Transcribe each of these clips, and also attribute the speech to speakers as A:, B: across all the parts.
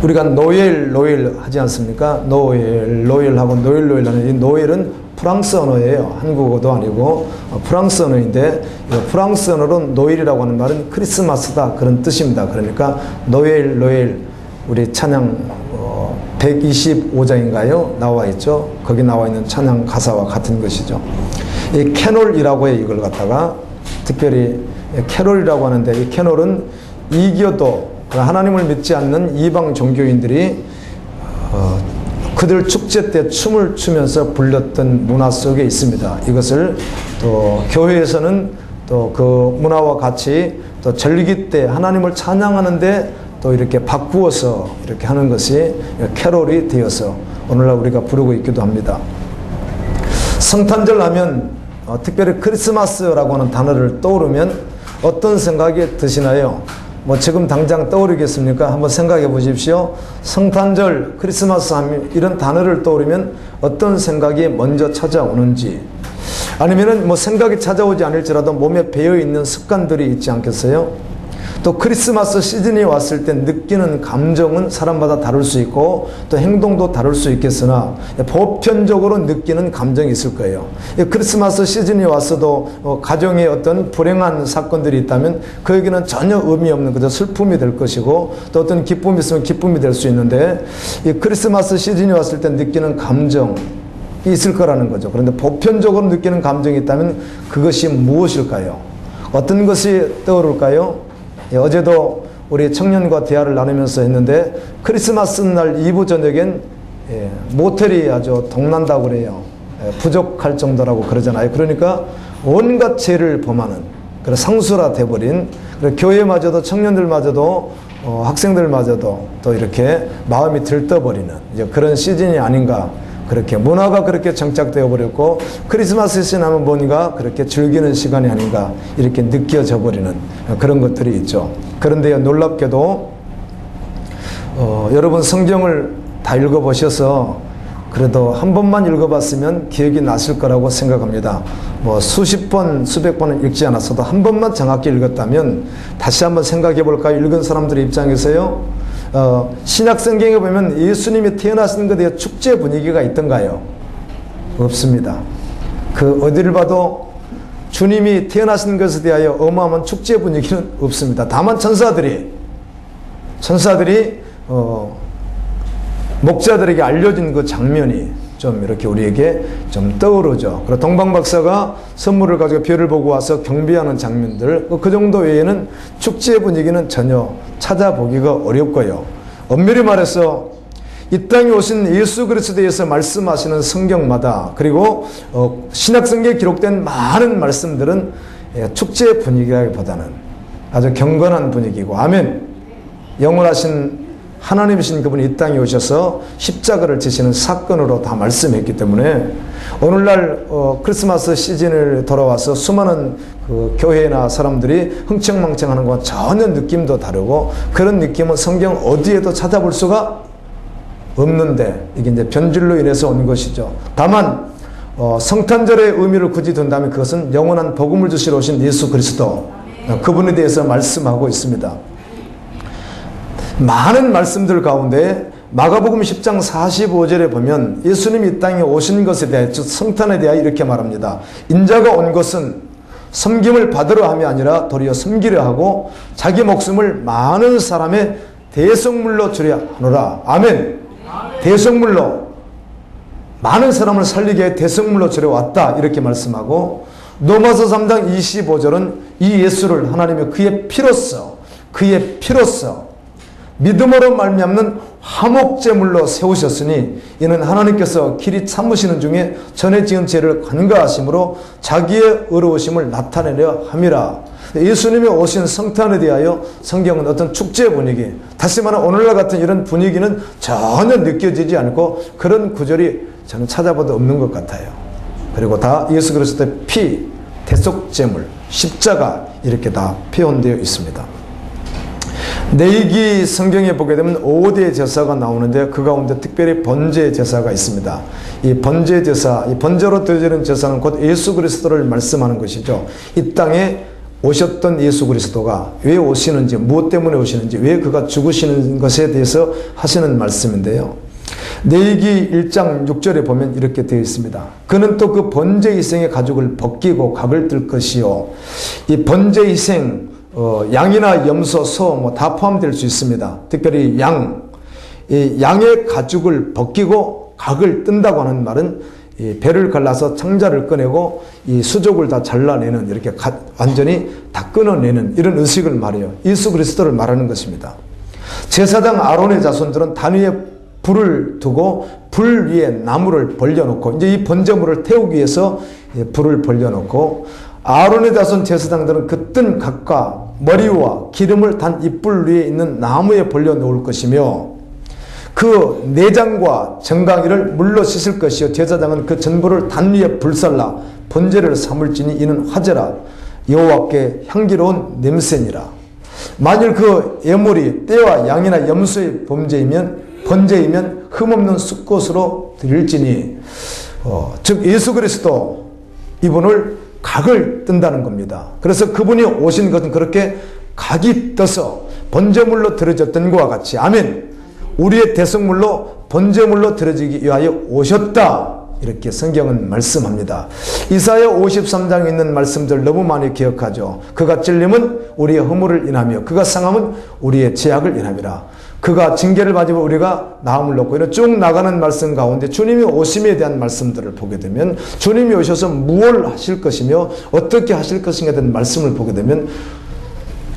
A: 우리가 노엘 하지 않습니까? 노엘하고 노엘 하는 이 노엘은 프랑스 언어예요. 한국어도 아니고 프랑스 언어인데 프랑스 언어로 노엘이라고 하는 말은 크리스마스다 그런 뜻입니다. 그러니까 노엘 우리 찬양 125장인가요? 나와 있죠. 거기 나와 있는 찬양 가사와 같은 것이죠. 이 캐롤이라고 해요. 이걸 갖다가 특별히 캐롤이라고 하는데 이 캐롤은 이교도 하나님을 믿지 않는 이방 종교인들이 그들 축제 때 춤을 추면서 불렀던 문화 속에 있습니다. 이것을 또 교회에서는 또 그 문화와 같이 또 절기 때 하나님을 찬양하는데 또 이렇게 바꾸어서 이렇게 하는 것이 캐롤이 되어서 오늘날 우리가 부르고 있기도 합니다. 성탄절 하면 특별히 크리스마스라고 하는 단어를 떠오르면 어떤 생각이 드시나요? 뭐 지금 당장 떠오르겠습니까? 한번 생각해 보십시오. 성탄절, 크리스마스 하면 이런 단어를 떠오르면 어떤 생각이 먼저 찾아오는지, 아니면은 뭐 생각이 찾아오지 않을지라도 몸에 배어있는 습관들이 있지 않겠어요? 또 크리스마스 시즌이 왔을 때 느끼는 감정은 사람마다 다를 수 있고 또 행동도 다를 수 있겠으나 보편적으로 느끼는 감정이 있을 거예요. 크리스마스 시즌이 왔어도 가정에 어떤 불행한 사건들이 있다면 그에게는 전혀 의미 없는 그저 슬픔이 될 것이고, 또 어떤 기쁨이 있으면 기쁨이 될 수 있는데 이 크리스마스 시즌이 왔을 때 느끼는 감정이 있을 거라는 거죠. 그런데 보편적으로 느끼는 감정이 있다면 그것이 무엇일까요? 어떤 것이 떠오를까요? 어제도 우리 청년과 대화를 나누면서 했는데 크리스마스 날 이브 저녁엔 모텔이 아주 동난다고 그래요. 부족할 정도라고 그러잖아요. 그러니까 온갖 죄를 범하는 그런 상수라 돼버린, 교회마저도 청년들마저도 학생들마저도 또 이렇게 마음이 들떠버리는 이제 그런 시즌이 아닌가, 그렇게 문화가 그렇게 정착되어 버렸고 크리스마스 시즌 하면 뭔가 그렇게 즐기는 시간이 아닌가 이렇게 느껴져 버리는 그런 것들이 있죠. 그런데요, 놀랍게도 여러분 성경을 다 읽어보셔서 그래도 한 번만 읽어봤으면 기억이 났을 거라고 생각합니다. 뭐 수십 번, 수백 번은 읽지 않았어도 한 번만 정확히 읽었다면 다시 한번 생각해 볼까요? 읽은 사람들의 입장에서요. 신약 성경에 보면 예수님이 태어나신 것에 대해 축제 분위기가 있던가요? 없습니다. 그 어디를 봐도 주님이 태어나신 것에 대하여 어마어마한 축제 분위기는 없습니다. 다만 천사들이 목자들에게 알려진 그 장면이 좀 이렇게 우리에게 좀 떠오르죠. 그리고 동방박사가 선물을 가지고 별을 보고 와서 경배하는 장면들, 그 정도 외에는 축제 분위기는 전혀 찾아보기가 어렵고요. 엄밀히 말해서 이 땅에 오신 예수 그리스도에 대해서 말씀하시는 성경마다, 그리고 신약성경에 기록된 많은 말씀들은 축제 분위기라기보다는 아주 경건한 분위기고, 아멘, 영원하신 하나님이신 그분이 이 땅에 오셔서 십자가를 지시는 사건으로 다 말씀했기 때문에 오늘날 크리스마스 시즌을 돌아와서 수많은 그 교회나 사람들이 흥청망청하는 것과 전혀 느낌도 다르고, 그런 느낌은 성경 어디에도 찾아볼 수가 없는데 이게 이제 변질로 인해서 온 것이죠. 다만 성탄절의 의미를 굳이 둔다면 그것은 영원한 복음을 주시러 오신 예수 그리스도, 그분에 대해서 말씀하고 있습니다. 많은 말씀들 가운데 마가복음 10장 45절에 보면 예수님이 이 땅에 오신 것에 대해, 즉 성탄에 대하여 이렇게 말합니다. 인자가 온 것은 섬김을 받으려 함이 아니라 도리어 섬기려 하고 자기 목숨을 많은 사람의 대속물로 주려 하노라. 아멘. 대속물로, 많은 사람을 살리게 해 대속물로 주려 왔다, 이렇게 말씀하고, 로마서 3장 25절은 이 예수를 하나님의 그의 피로써 믿음으로 말미암는 화목제물로 세우셨으니 이는 하나님께서 길이 참으시는 중에 전에 지은 죄를 간과하심으로 자기의 의로우심을 나타내려 함이라. 예수님이 오신 성탄에 대하여 성경은 어떤 축제 분위기, 다시 말하면 오늘날 같은 이런 분위기는 전혀 느껴지지 않고 그런 구절이 저는 찾아봐도 없는 것 같아요. 그리고 다 예수 그리스도의 피, 대속제물, 십자가 이렇게 다 표현되어 있습니다. 레위기 성경에 보게 되면 5대 제사가 나오는데 그 가운데 특별히 번제 제사가 있습니다. 이 번제 제사, 이 번제로 드려지는 제사는 곧 예수 그리스도를 말씀하는 것이죠. 이 땅에 오셨던 예수 그리스도가 왜 오시는지, 무엇 때문에 오시는지, 왜 그가 죽으시는 것에 대해서 하시는 말씀인데요. 레위기 1장 6절에 보면 이렇게 되어 있습니다. 그는 또 그 번제희생의 가죽을 벗기고 각을 뜰 것이요. 이 번제희생, 양이나 염소, 소 다 포함될 수 있습니다. 특별히 이 양의 가죽을 벗기고 각을 뜬다고 하는 말은 이 배를 갈라서 창자를 꺼내고 이 수족을 다 잘라내는, 이렇게 완전히 다 끊어내는 이런 의식을 말해요. 예수 그리스도를 말하는 것입니다. 제사장 아론의 자손들은 단 위에 불을 두고 불 위에 나무를 벌려놓고, 이제 이 번제물을 태우기 위해서 불을 벌려놓고, 아론의 자손 제사장들은 그 뜬 각과 머리와 기름을 단 이 불 위에 있는 나무에 벌려놓을 것이며, 그 내장과 정강이를 물로 씻을 것이요. 제사장은 그 전부를 단 위에 불살라 번제를 삼을지니 이는 화제라 여호와께 향기로운 냄새니라. 만일 그 예물이 떼와 양이나 염소의 번제이면 흠없는 숫것으로 드릴지니, 즉 예수 그리스도 이분을 각을 뜬다는 겁니다. 그래서 그분이 오신 것은 그렇게 각이 떠서 번제물로 드려졌던 것과 같이, 아멘, 우리의 대성물로 번제물로 드려지기 위하여 오셨다, 이렇게 성경은 말씀합니다. 이사야 53장에 있는 말씀들 너무 많이 기억하죠. 그가 찔림은 우리의 허물을 인하며 그가 상함은 우리의 죄악을 인함이라. 그가 징계를 받으면 우리가 나음을 얻고, 이런 쭉 나가는 말씀 가운데 주님이 오심에 대한 말씀들을 보게 되면, 주님이 오셔서 무엇을 하실 것이며 어떻게 하실 것인가에 대한 말씀을 보게 되면,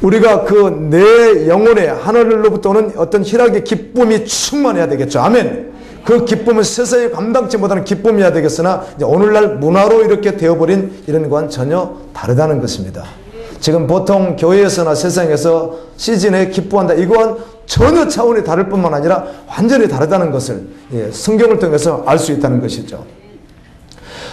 A: 우리가 그 내 영혼에 하늘로부터 오는 어떤 희락의 기쁨이 충만해야 되겠죠. 아멘. 그 기쁨은 세상에 감당치 못하는 기쁨이어야 되겠으나, 이제 오늘날 문화로 이렇게 되어버린 이런 것과는 전혀 다르다는 것입니다. 지금 보통 교회에서나 세상에서 시즌에 기뻐한다, 이거와는 전혀 차원이 다를 뿐만 아니라 완전히 다르다는 것을 성경을 통해서 알 수 있다는 것이죠.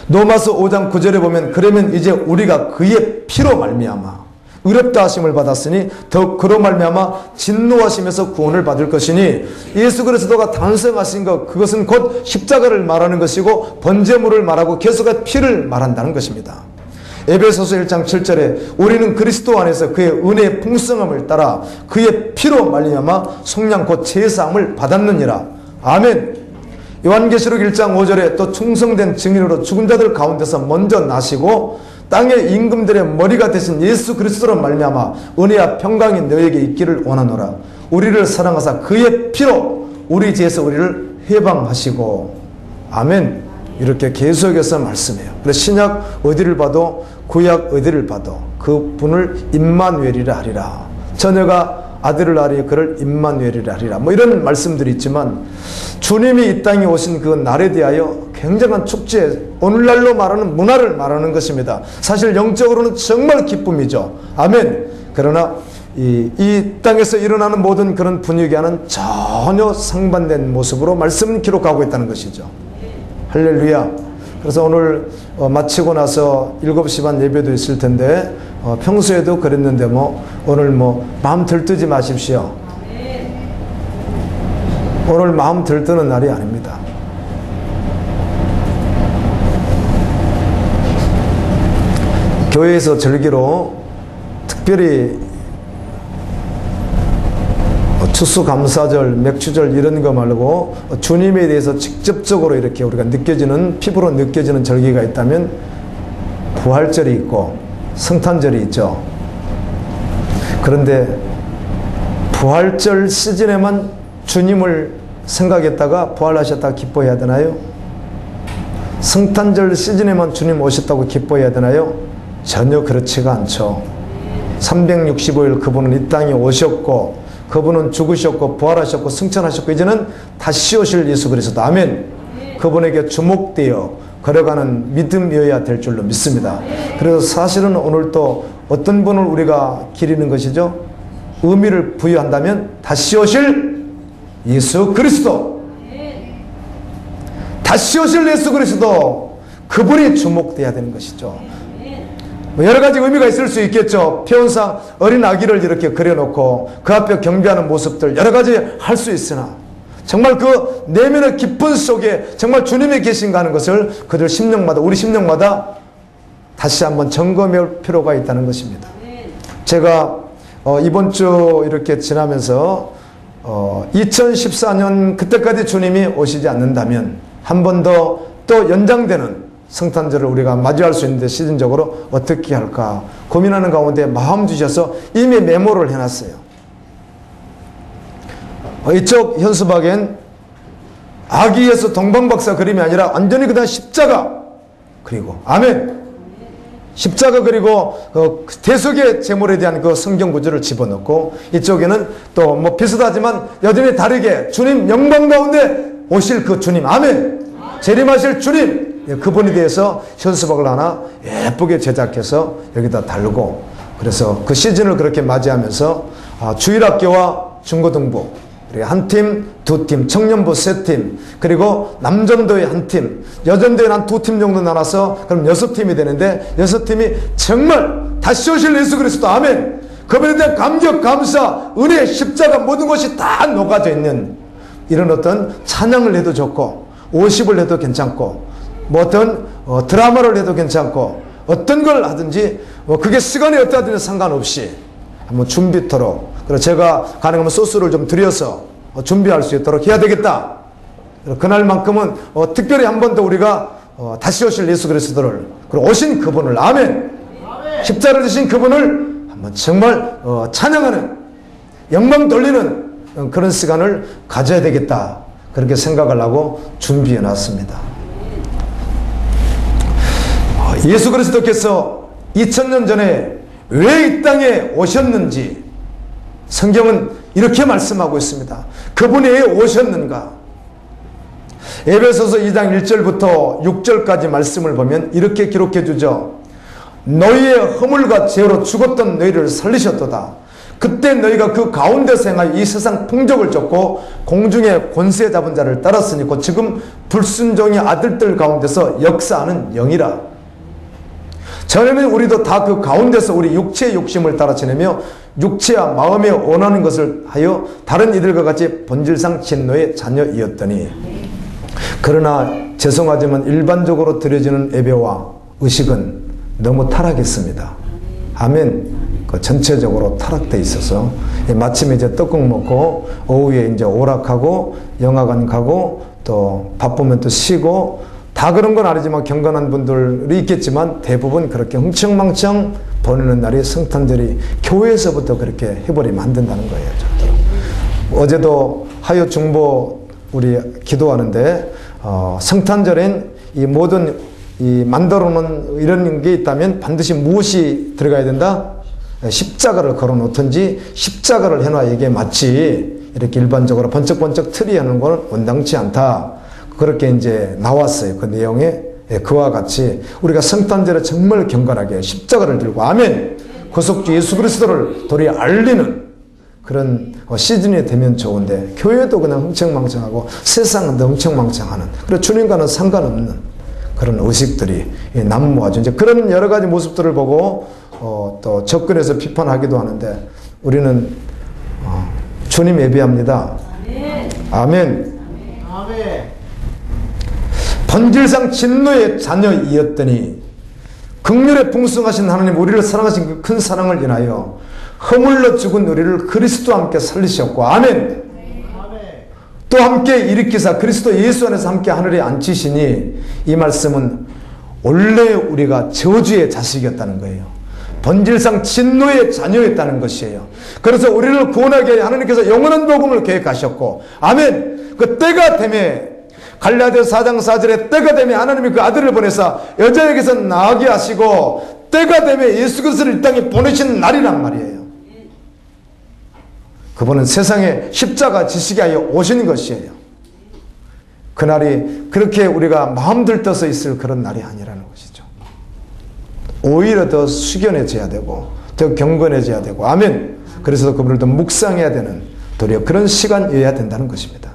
A: 로마서 5장 9절에 보면, 그러면 이제 우리가 그의 피로 말미암아 의롭다 하심을 받았으니 더욱 그로 말미암아 진노하심에서 구원을 받을 것이니, 예수 그리스도가 탄생하신 것, 그것은 곧 십자가를 말하는 것이고 번제물을 말하고 계속해서 피를 말한다는 것입니다. 에베소서 1장 7절에 우리는 그리스도 안에서 그의 은혜의 풍성함을 따라 그의 피로 말미암아 속량 곧 제사함을 받았느니라. 아멘. 요한계시록 1장 5절에 또 충성된 증인으로 죽은 자들 가운데서 먼저 나시고 땅의 임금들의 머리가 되신 예수 그리스도로 말미암아 은혜와 평강이 너에게 있기를 원하노라. 우리를 사랑하사 그의 피로 우리 죄에서 우리를 해방하시고. 아멘. 이렇게 계속해서 말씀해요. 그래서 신약 어디를 봐도, 구약 어디를 봐도 그분을 임마누엘이라 하리라. 자녀가 아들을 낳으리 그를 임마누엘이라 하리라. 뭐 이런 말씀들이 있지만, 주님이 이 땅에 오신 그 날에 대하여 굉장한 축제, 오늘날로 말하는 문화를 말하는 것입니다. 사실 영적으로는 정말 기쁨이죠. 아멘. 그러나 이 땅에서 일어나는 모든 그런 분위기와는 전혀 상반된 모습으로 말씀은 기록하고 있다는 것이죠. 할렐루야. 그래서 오늘 마치고 나서 7시 반 예배도 있을 텐데, 평소에도 그랬는데 오늘 마음 들뜨지 마십시오. 오늘 마음 들뜨는 날이 아닙니다. 교회에서 절기로 특별히 추수감사절, 맥추절 이런 거 말고 주님에 대해서 직접적으로 이렇게 우리가 느껴지는, 피부로 느껴지는 절기가 있다면 부활절이 있고 성탄절이 있죠. 그런데 부활절 시즌에만 주님을 생각했다가 부활하셨다가 기뻐해야 되나요? 성탄절 시즌에만 주님 오셨다고 기뻐해야 되나요? 전혀 그렇지가 않죠. 365일 그분은 이 땅에 오셨고, 그분은 죽으셨고 부활하셨고 승천하셨고 이제는 다시 오실 예수 그리스도. 아멘. 그분에게 주목되어 걸어가는 믿음이어야 될 줄로 믿습니다. 그래서 사실은 오늘 또 어떤 분을 우리가 기리는 것이죠? 의미를 부여한다면 다시 오실 예수 그리스도, 다시 오실 예수 그리스도, 그분이 주목되어야 되는 것이죠. 여러 가지 의미가 있을 수 있겠죠. 표현상 어린 아기를 이렇게 그려놓고 그 앞에 경배하는 모습들 여러 가지 할 수 있으나, 정말 그 내면의 깊은 속에 정말 주님이 계신가 하는 것을 그들 심령마다, 우리 심령마다 다시 한번 점검할 필요가 있다는 것입니다. 제가 이번 주 이렇게 지나면서 2014년 그때까지 주님이 오시지 않는다면 한 번 더 또 연장되는 성탄절을 우리가 맞이할 수 있는데 시즌적으로 어떻게 할까 고민하는 가운데 마음 주셔서 이미 메모를 해놨어요. 이쪽 현수막엔 아기 예수 동방박사 그림이 아니라 완전히 그냥 십자가 그리고 아멘 십자가 그리고 대속의 제물에 대한 그 성경 구절을 집어넣고 이쪽에는 또 뭐 비슷하지만 여전히 다르게 주님 영광 가운데 오실 그 주님 아멘 재림하실 주님 그분에 대해서 현수막을 하나 예쁘게 제작해서 여기다 달고 그래서 그 시즌을 그렇게 맞이하면서 주일학교와 중고등부 한 팀, 두 팀, 청년부 세 팀, 그리고 남전도에 한 팀, 여전도에 한 두 팀 정도 나눠서 그럼 6팀이 되는데 6팀이 정말 다시 오실 예수 그리스도 아멘 그분에 대한 감격, 감사, 은혜, 십자가 모든 것이 다 녹아져 있는 이런 어떤 찬양을 해도 좋고 50을 해도 괜찮고 뭐 어떤 드라마를 해도 괜찮고 어떤 걸 하든지 그게 시간이 어떠하든지 상관없이 한번 준비토록 그래서 제가 가능하면 소스를 좀 들여서 준비할 수 있도록 해야 되겠다. 그날만큼은 특별히 한 번 더 우리가 다시 오실 예수 그리스도를 그리고 오신 그분을 아멘 십자가를 지신 그분을 한번 정말 찬양하는 영광 돌리는 그런 시간을 가져야 되겠다. 그렇게 생각을 하고 준비해 놨습니다. 예수 그리스도께서 2000년 전에 왜 이 땅에 오셨는지 성경은 이렇게 말씀하고 있습니다. 그분이 왜 오셨는가? 에베소서 2장 1절부터 6절까지 말씀을 보면 이렇게 기록해 주죠. 너희의 허물과 죄로 죽었던 너희를 살리셨도다. 그때 너희가 그 가운데서 행하여 이 세상 풍족을 쫓고 공중의 권세 잡은 자를 따랐으니 곧 지금 불순종의 아들들 가운데서 역사하는 영이라. 전에는 우리도 다 그 가운데서 우리 육체의 욕심을 따라 지내며 육체와 마음에 원하는 것을 하여 다른 이들과 같이 본질상 진노의 자녀이었더니 그러나 죄송하지만 일반적으로 드려지는 예배와 의식은 너무 타락했습니다. 아멘. 그 전체적으로 타락돼 있어서 마침 이제 떡국 먹고 오후에 이제 오락하고 영화관 가고 또 바쁘면 또 쉬고 다 그런 건 아니지만 경건한 분들이 있겠지만 대부분 그렇게 흥청망청 보내는 날이 성탄절이 교회에서부터 그렇게 해버리면 안 된다는 거예요. 절대로. 어제도 하여 중보 우리 기도하는데 성탄절엔 이 모든 이 만들어 놓은 이런 게 있다면 반드시 무엇이 들어가야 된다? 십자가를 걸어 놓든지 십자가를 해놔야 이게 맞지 이렇게 일반적으로 번쩍번쩍 틀이 하는 건 원당치 않다. 그렇게 이제 나왔어요. 그 내용에 그와 같이 우리가 성탄절에 정말 경건하게 십자가를 들고 아멘 구속주 예수 그리스도를 도리 알리는 그런 시즌이 되면 좋은데 교회도 그냥 흥청망청하고 세상은 흥청망청하는 그리고 주님과는 상관없는 그런 의식들이 난무하죠. 이제 그런 여러 가지 모습들을 보고 또 접근해서 비판하기도 하는데 우리는 주님 예배합니다. 아멘. 아멘. 본질상 진노의 자녀이었더니 긍휼에 풍성하신 하나님 우리를 사랑하신 그 큰 사랑을 인하여 허물로 죽은 우리를 그리스도와 함께 살리셨고 아멘. 또 함께 일으키사 그리스도 예수 안에서 함께 하늘에 앉히시니 이 말씀은 원래 우리가 저주의 자식이었다는 거예요. 본질상 진노의 자녀였다는 것이에요. 그래서 우리를 구원하게 하나님께서 영원한 복음을 계획하셨고 아멘. 그 때가 되매 갈라디아서 4장 4절에 때가 되매 하나님이 그 아들을 보내사 여자에게서 나게 하시고 때가 되매 예수 그리스도를 이 땅에 보내신 날이란 말이에요. 그분은 세상에 십자가 지시게 하여 오신 것이에요. 그날이 그렇게 우리가 마음 들떠서 있을 그런 날이 아니라는 것이죠. 오히려 더 숙연해져야 되고 더 경건해져야 되고 아멘. 그래서 그분을 더 묵상해야 되는 도리어 그런 시간이어야 된다는 것입니다.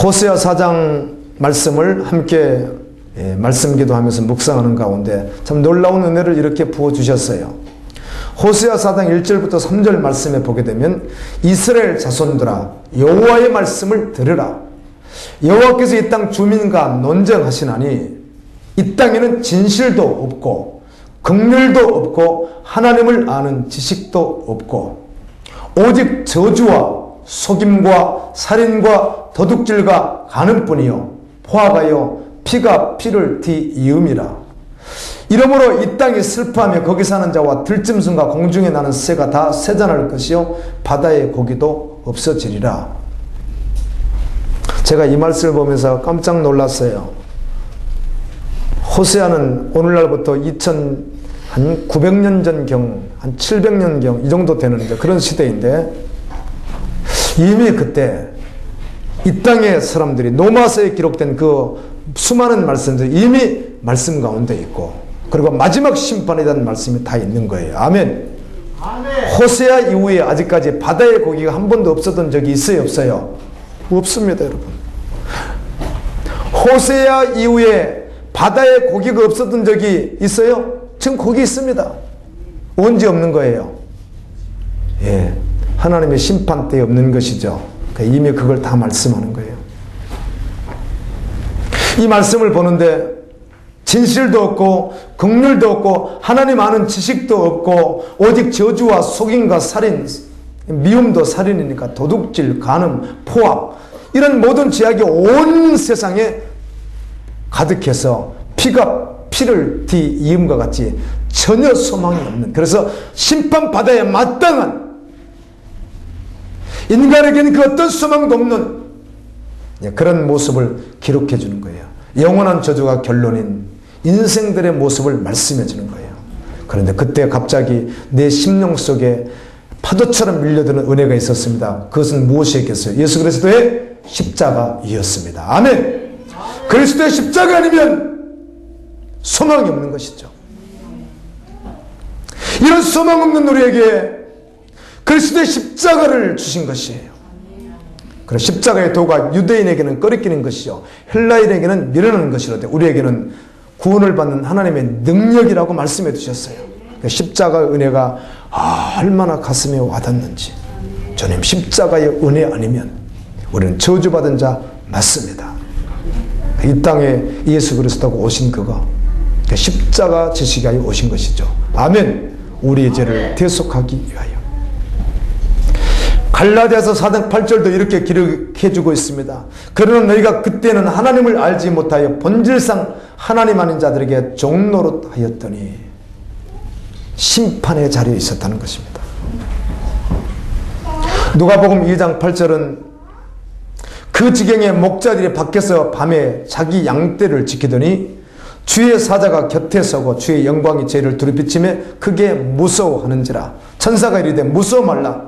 A: 호세아 4장 말씀을 함께 말씀 기도하면서 묵상하는 가운데 참 놀라운 은혜를 이렇게 부어주셨어요. 호세아 4장 1절부터 3절 말씀에 보게 되면 이스라엘 자손들아 여호와의 말씀을 들으라. 여호와께서 이 땅 주민과 논쟁하시나니 이 땅에는 진실도 없고 긍휼도 없고 하나님을 아는 지식도 없고 오직 저주와 속임과 살인과 도둑질과 간음뿐이요 포악하여 피가 피를 뒤이음이라. 이러므로 이 땅이 슬퍼하며 거기 사는 자와 들짐승과 공중에 나는 새가 다 쇠잔할 것이요 바다의 고기도 없어지리라. 제가 이 말씀을 보면서 깜짝 놀랐어요. 호세아는 오늘날부터 한 900년 전경, 한 700년경 이 정도 되는 그런 시대인데 이미 그때 이 땅의 사람들이 로마서에 기록된 그 수많은 말씀들이 이미 말씀 가운데 있고 그리고 마지막 심판에 대한 말씀이 다 있는 거예요. 아멘. 호세아 이후에 아직까지 바다의 고기가 한 번도 없었던 적이 있어요, 없어요? 없습니다, 여러분. 호세아 이후에 바다에 고기가 없었던 적이 있어요? 지금 고기 있습니다. 언제 없는 거예요? 예, 하나님의 심판 때 없는 것이죠. 이미 그걸 다 말씀하는 거예요. 이 말씀을 보는데 진실도 없고 긍휼도 없고 하나님 아는 지식도 없고 오직 저주와 속임과 살인, 미움도 살인이니까 도둑질, 간음, 포악 이런 모든 죄악이 온 세상에 가득해서 피가 피를 뒤이음과 같이 전혀 소망이 없는, 그래서 심판바다에 마땅한, 인간에게는 그 어떤 소망도 없는 그런 모습을 기록해 주는 거예요. 영원한 저주가 결론인 인생들의 모습을 말씀해 주는 거예요. 그런데 그때 갑자기 내 심령 속에 파도처럼 밀려드는 은혜가 있었습니다. 그것은 무엇이겠어요? 예수 그리스도의 십자가이었습니다. 아멘. 그리스도의 십자가 아니면 소망이 없는 것이죠. 이런 소망 없는 우리에게 그리스도의 십자가를 주신 것이에요. 그래서 십자가의 도가 유대인에게는 꺼리끼는 것이요 헬라인에게는 미련한 것이로되 우리에게는 구원을 받는 하나님의 능력이라고 말씀해 주셨어요. 십자가의 은혜가 얼마나 가슴에 와닿는지. 주님 십자가의 은혜 아니면 우리는 저주받은 자 맞습니다. 이 땅에 예수 그리스도가 오신 그거 십자가 지시기 위하여 오신 것이죠. 아멘. 우리의 죄를 대속하기 위하여. 갈라디아서 4장 8절도 이렇게 기록해 주고 있습니다. 그러나 너희가 그때는 하나님을 알지 못하여 본질상 하나님 아닌 자들에게 종노릇하였더니 심판의 자리에 있었다는 것입니다. 누가복음 2장 8절은 그 지경에 목자들이 밖에서 밤에 자기 양떼를 지키더니 주의 사자가 곁에 서고 주의 영광이 저희를 두루비치매 크게 무서워하는지라. 천사가 이르되 무서워 말라.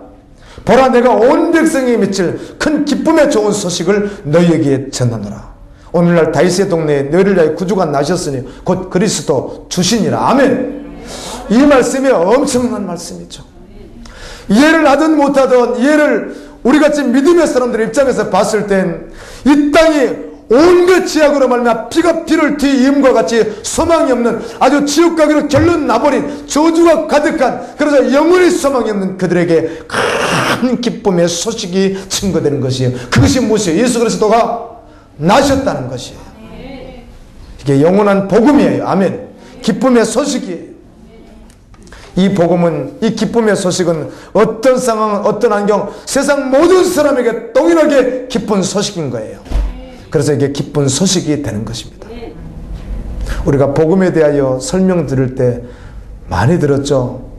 A: 보라 내가 온 백성에게 미칠 큰 기쁨의 좋은 소식을 너희에게 전하노라. 오늘날 다윗의 동네에 너희를 위하여 구주가 나셨으니 곧 그리스도 주시니라. 아멘. 이 말씀이 엄청난 말씀이죠. 이해를 하든 못하든 이해를 우리같이 믿음의 사람들의 입장에서 봤을 땐 이 땅이 온갖 죄악으로 말미암아 피가 피를 뒤이음과 같이 소망이 없는 아주 지옥 가기로 결론 나버린 저주가 가득한, 그래서 영원히 소망이 없는 그들에게 큰 기쁨의 소식이 증거되는 것이에요. 그것이 무엇이에요? 예수 그리스도가 나셨다는 것이에요. 이게 영원한 복음이에요. 아멘. 기쁨의 소식이에요. 이 복음은, 이 기쁨의 소식은 어떤 상황, 어떤 환경, 세상 모든 사람에게 동일하게 기쁜 소식인 거예요. 그래서 이게 기쁜 소식이 되는 것입니다. 우리가 복음에 대하여 설명 들을 때 많이 들었죠.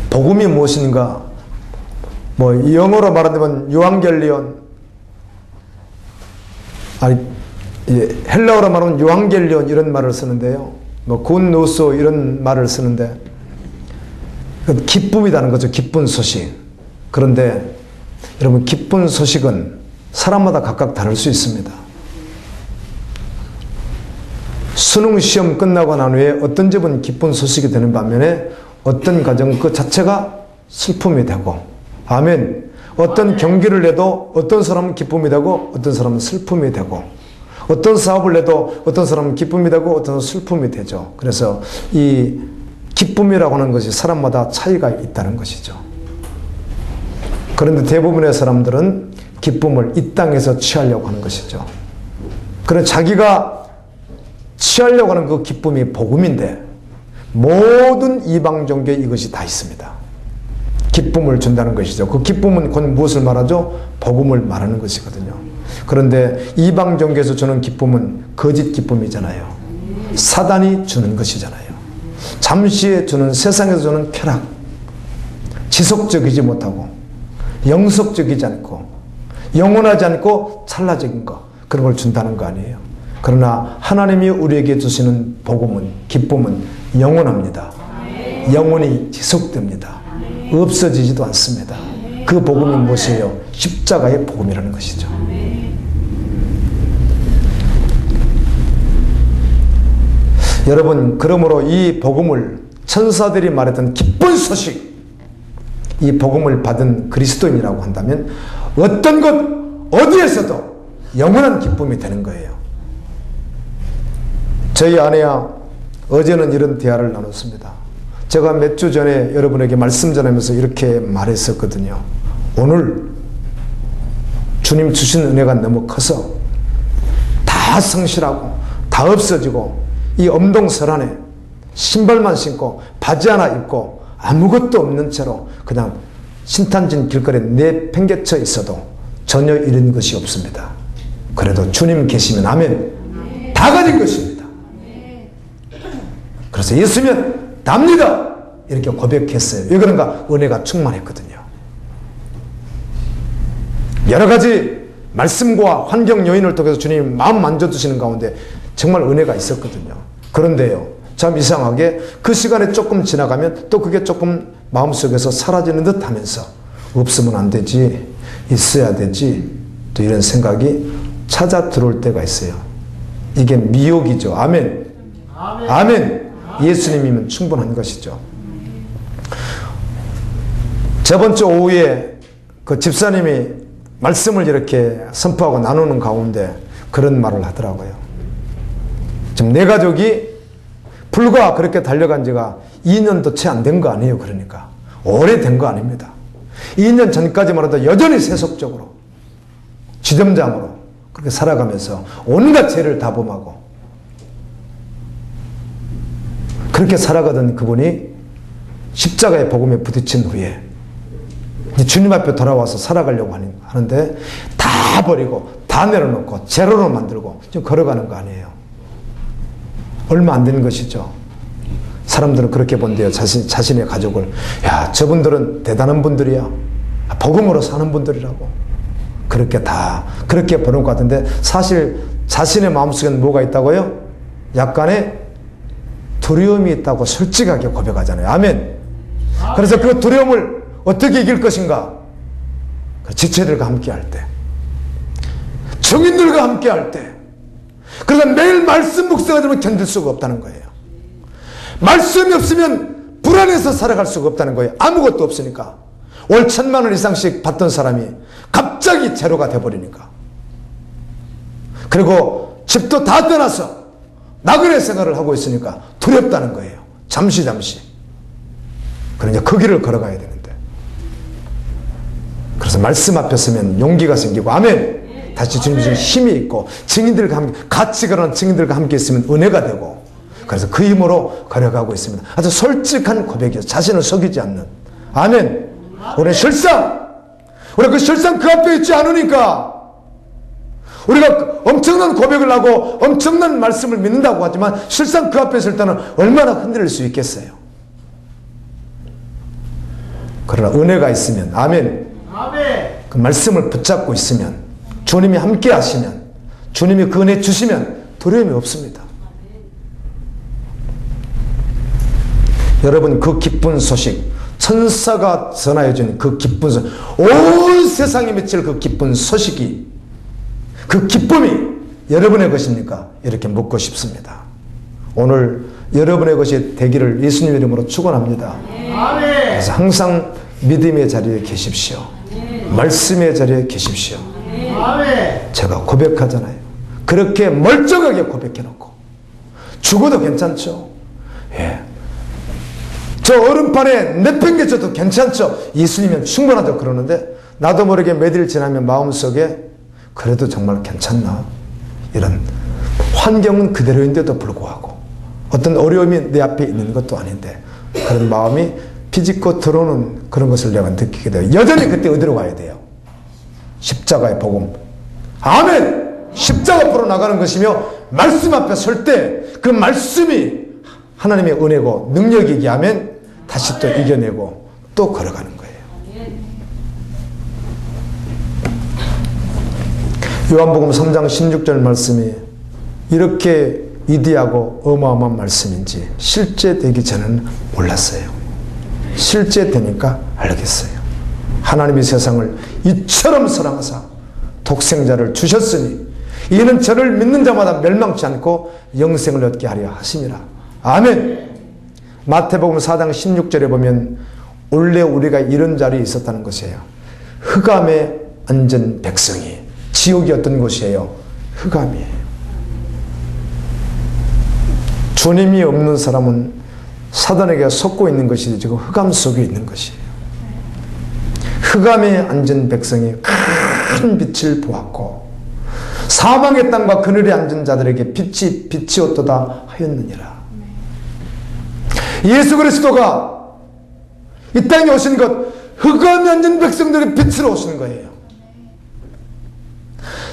A: 복음이 무엇인가? 뭐 영어로 말하면 요한겔리온, 아니 헬라어로 말하면 요한겔리온 이런 말을 쓰는데요. 뭐 굿뉴스 이런 말을 쓰는데 기쁨이라는 거죠. 기쁜 소식. 그런데 여러분 기쁜 소식은 사람마다 각각 다를 수 있습니다. 수능 시험 끝나고 난 후에 어떤 집은 기쁜 소식이 되는 반면에 어떤 가정 그 자체가 슬픔이 되고, 아멘. 어떤 경기를 내도 어떤 사람은 기쁨이 되고 어떤 사람은 슬픔이 되고, 어떤 사업을 내도 어떤 사람은 기쁨이 되고 어떤 사람은 슬픔이 되죠. 그래서 이 기쁨이라고 하는 것이 사람마다 차이가 있다는 것이죠. 그런데 대부분의 사람들은 기쁨을 이 땅에서 취하려고 하는 것이죠. 그런 자기가 취하려고 하는 그 기쁨이 복음인데 모든 이방 종교에 이것이 다 있습니다. 기쁨을 준다는 것이죠. 그 기쁨은 곧 무엇을 말하죠? 복음을 말하는 것이거든요. 그런데 이방 종교에서 주는 기쁨은 거짓 기쁨이잖아요. 사단이 주는 것이잖아요. 잠시에 주는, 세상에서 주는 쾌락, 지속적이지 못하고 영속적이지 않고 영원하지 않고 찰나적인 것, 그런 걸 준다는 거 아니에요. 그러나 하나님이 우리에게 주시는 복음은, 기쁨은 영원합니다. 영원히 지속됩니다. 없어지지도 않습니다. 그 복음이 무엇이에요? 십자가의 복음이라는 것이죠. 여러분, 그러므로 이 복음을, 천사들이 말했던 기쁜 소식, 이 복음을 받은 그리스도인이라고 한다면 어떤 것, 어디에서도 영원한 기쁨이 되는 거예요. 저희 아내와 어제는 이런 대화를 나눴습니다. 제가 몇 주 전에 여러분에게 말씀 전하면서 이렇게 말했었거든요. 오늘 주님 주신 은혜가 너무 커서 다 성실하고 다 없어지고 이 엄동설안에 신발만 신고 바지 하나 입고 아무것도 없는 채로 그냥 신탄진 길거리에 내팽개쳐 있어도 전혀 잃은 것이 없습니다. 그래도 주님 계시면 아멘. 다 가진 것입니다. 그래서 예수면 답니다. 이렇게 고백했어요. 왜 그런가? 은혜가 충만했거든요. 여러 가지 말씀과 환경 요인을 통해서 주님 마음 만져주시는 가운데 정말 은혜가 있었거든요. 그런데요, 참 이상하게 그 시간에 조금 지나가면 또 그게 조금 마음속에서 사라지는 듯 하면서 없으면 안 되지, 있어야 되지, 또 이런 생각이 찾아 들어올 때가 있어요. 이게 미혹이죠. 아멘. 아멘. 예수님이면 충분한 것이죠. 저번 주 오후에 그 집사님이 말씀을 이렇게 선포하고 나누는 가운데 그런 말을 하더라고요. 지금 내 가족이 불과 그렇게 달려간 지가 2년도 채 안 된 거 아니에요. 그러니까 오래된 거 아닙니다. 2년 전까지만 해도 여전히 세속적으로 지점장으로 그렇게 살아가면서 온갖 죄를 다 범하고 그렇게 살아가던 그분이 십자가의 복음에 부딪힌 후에 주님 앞에 돌아와서 살아가려고 하는데 다 버리고 다 내려놓고 제로로 만들고 지금 걸어가는 거 아니에요. 얼마 안 되는 것이죠. 사람들은 그렇게 본대요. 자신의 가족을. 야, 저분들은 대단한 분들이야. 복음으로 사는 분들이라고. 그렇게 보는 것 같은데 사실 자신의 마음속에는 뭐가 있다고요? 약간의 두려움이 있다고 솔직하게 고백하잖아요. 아멘. 그래서 그 두려움을 어떻게 이길 것인가? 그 지체들과 함께 할 때, 증인들과 함께 할 때, 그래서 매일 말씀 묵상하지 않으면 견딜 수가 없다는 거예요. 말씀이 없으면 불안해서 살아갈 수가 없다는 거예요. 아무것도 없으니까. 월 1,000만 원 이상씩 받던 사람이 갑자기 제로가 돼버리니까. 그리고 집도 다 떠나서 나그네 생활을 하고 있으니까 두렵다는 거예요. 잠시. 그러니까 그 길을 걸어가야 되는데. 그래서 말씀 앞에 서면 용기가 생기고, 아멘! 다시 주님 주신 힘이 있고, 증인들과 함께, 같이 걸어가는 증인들과 함께 있으면 은혜가 되고, 그래서 그 힘으로 걸어가고 있습니다. 아주 솔직한 고백이죠. 자신을 속이지 않는. 아멘! 우리는 우리가 그 실상 그 앞에 있지 않으니까, 우리가 엄청난 고백을 하고 엄청난 말씀을 믿는다고 하지만 실상 그 앞에 있을 때는 얼마나 흔들릴 수 있겠어요. 그러나 은혜가 있으면, 아멘. 그 말씀을 붙잡고 있으면, 주님이 함께 하시면, 주님이 그 은혜 주시면 두려움이 없습니다. 여러분, 그 기쁜 소식, 천사가 전하여 준 그 기쁜 소식, 온 세상에 미칠 그 기쁜 소식이, 그 기쁨이 여러분의 것입니까? 이렇게 묻고 싶습니다. 오늘 여러분의 것이 되기를 예수님 이름으로 축원합니다. 그래서 항상 믿음의 자리에 계십시오. 말씀의 자리에 계십시오. 제가 고백하잖아요. 그렇게 멀쩡하게 고백해놓고 죽어도 괜찮죠. 예. 저 얼음판에 내팽개쳐도 괜찮죠. 예수님은 충분하다고 그러는데 나도 모르게 몇 일 지나면 마음속에 그래도 정말 괜찮나? 이런 환경은 그대로인데도 불구하고 어떤 어려움이 내 앞에 있는 것도 아닌데 그런 마음이 비집고 들어오는 그런 것을 내가 느끼게 돼요. 여전히 그때 어디로 가야 돼요? 십자가의 복음. 아멘! 십자가 앞으로 나가는 것이며 말씀 앞에 설 때 그 말씀이 하나님의 은혜고 능력이기 하면 다시 또 이겨내고 또 걸어가는 거예요. 요한복음 3장 16절 말씀이 이렇게 위대하고 어마어마한 말씀인지 실제 되기 전에는 몰랐어요. 실제 되니까 알겠어요. 하나님이 세상을 이처럼 사랑하사 독생자를 주셨으니 이는 저를 믿는 자마다 멸망치 않고 영생을 얻게 하려 하심이라. 아멘. 마태복음 4장 16절에 보면 원래 우리가 이런 자리에 있었다는 것이에요. 흑암에 앉은 백성이. 지옥이 어떤 곳이에요? 흑암이에요. 주님이 없는 사람은 사단에게 속고 있는 것이 지금 흑암 속에 있는 것이에요. 흑암에 앉은 백성이 큰 빛을 보았고 사망의 땅과 그늘에 앉은 자들에게 빛이 어떠다 하였느니라. 예수 그리스도가 이 땅에 오신 것 흑암에 앉은 백성들의 빛으로 오신 거예요.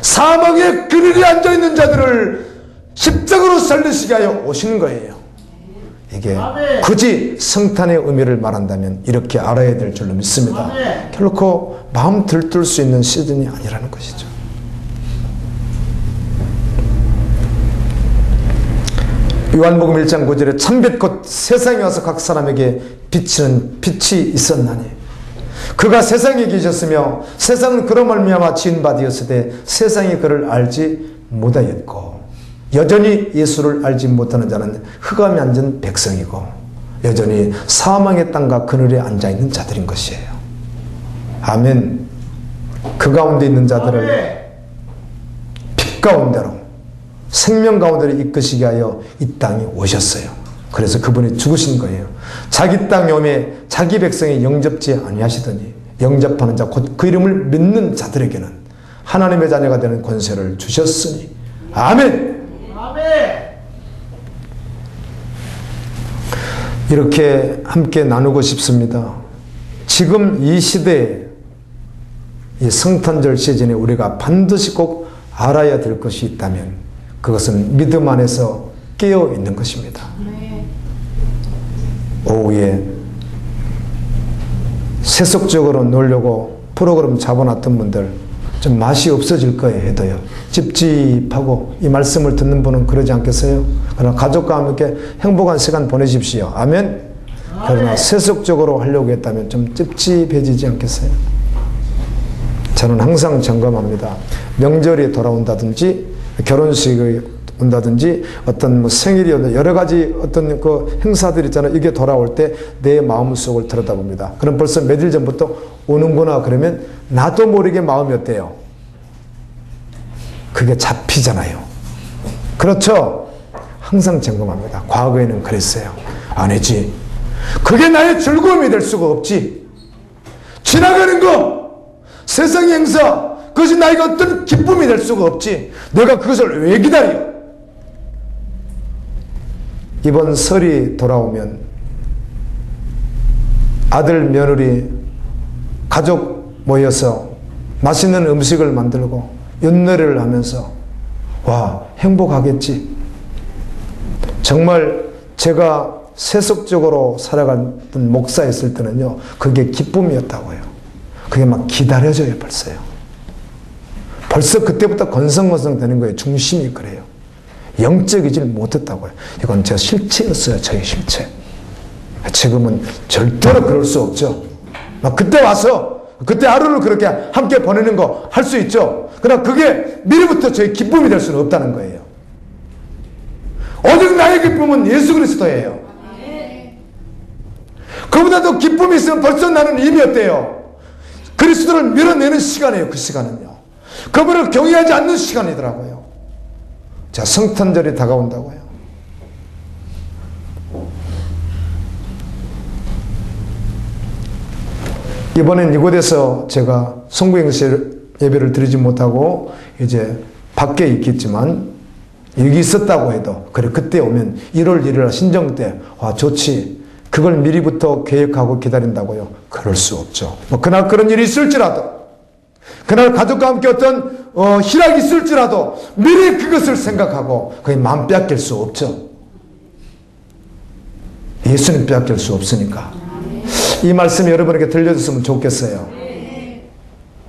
A: 사망의 그늘에 앉아있는 자들을 십자가로 살리시게 하여 오신 거예요. 이게 굳이 성탄의 의미를 말한다면 이렇게 알아야 될 줄로 믿습니다. 결코 마음 들뜰 수 있는 시즌이 아니라는 것이죠. 요한복음 1장 9절에 참빛 곧 세상에 와서 각 사람에게 비치는 빛이 있었나니 그가 세상에 계셨으며 세상은 그로 말미암아 지은 바 되었으되 세상이 그를 알지 못하였고 여전히 예수를 알지 못하는 자는 흑암에 앉은 백성이고 여전히 사망의 땅과 그늘에 앉아있는 자들인 것이에요. 아멘. 그 가운데 있는 자들을 빛 가운데로 생명 가운데로 이끄시게 하여 이 땅에 오셨어요. 그래서 그분이 죽으신 거예요. 자기 땅에 오매 자기 백성이 영접지 아니하시더니 영접하는 자 곧 그 이름을 믿는 자들에게는 하나님의 자녀가 되는 권세를 주셨으니 아멘. 이렇게 함께 나누고 싶습니다. 지금 이 시대에 이 성탄절 시즌에 우리가 반드시 꼭 알아야 될 것이 있다면 그것은 믿음 안에서 깨어 있는 것입니다. 오후에 세속적으로 놀려고 프로그램 잡아놨던 분들 좀 맛이 없어질 거예요. 해도요. 찝찝하고 이 말씀을 듣는 분은 그러지 않겠어요? 그러나 가족과 함께 행복한 시간 보내십시오. 아멘. 그러나 세속적으로 하려고 했다면 좀 찝찝해지지 않겠어요? 저는 항상 점검합니다. 명절이 돌아온다든지 결혼식이 온다든지 어떤 뭐 생일이 여러 가지 어떤 그 행사들 있잖아요. 이게 돌아올 때 내 마음속을 들여다봅니다. 그럼 벌써 며칠 전부터 오는구나 그러면 나도 모르게 마음이 어때요? 그게 잡히잖아요. 그렇죠? 항상 점검합니다. 과거에는 그랬어요. 아니지. 그게 나의 즐거움이 될 수가 없지. 지나가는 거, 세상의 행사, 그것이 나에게 어떤 기쁨이 될 수가 없지. 내가 그것을 왜 기다려? 이번 설이 돌아오면 아들, 며느리, 가족 모여서 맛있는 음식을 만들고 윷놀이를 하면서 와, 행복하겠지. 정말 제가 세속적으로 살아갔던 목사였을 때는요, 그게 기쁨이었다고요. 그게 막 기다려져요, 벌써요. 벌써 그때부터 건성건성 되는 거예요. 중심이 그래요. 영적이질 못했다고요. 이건 제 실체였어요. 저의 실체. 지금은 절대로 그럴 수 없죠. 막 그때 와서 그때 하루를 그렇게 함께 보내는 거 할 수 있죠. 그러나 그게 미리부터 저의 기쁨이 될 수는 없다는 거예요. 오직 나의 기쁨은 예수 그리스도예요. 그보다 더 기쁨이 있으면 벌써 나는 이미 어때요? 그리스도를 밀어내는 시간이에요. 그 시간은요. 그분을 경외하지 않는 시간이더라고요. 자, 성탄절이 다가온다고요. 이번엔 이곳에서 제가 송구행실 예배를 드리지 못하고 이제 밖에 있겠지만 일이 있었다고 해도 그래 그때 오면 1월 1일 신정 때 좋지. 그걸 미리부터 계획하고 기다린다고요? 그럴 수 없죠. 뭐 그날 그런 일이 있을지라도 그날 가족과 함께 어떤 희락이 있을지라도 미리 그것을 생각하고 거의 마음 빼앗길 수 없죠. 예수님 빼앗길 수 없으니까. 이 말씀이 여러분에게 들려줬으면 좋겠어요.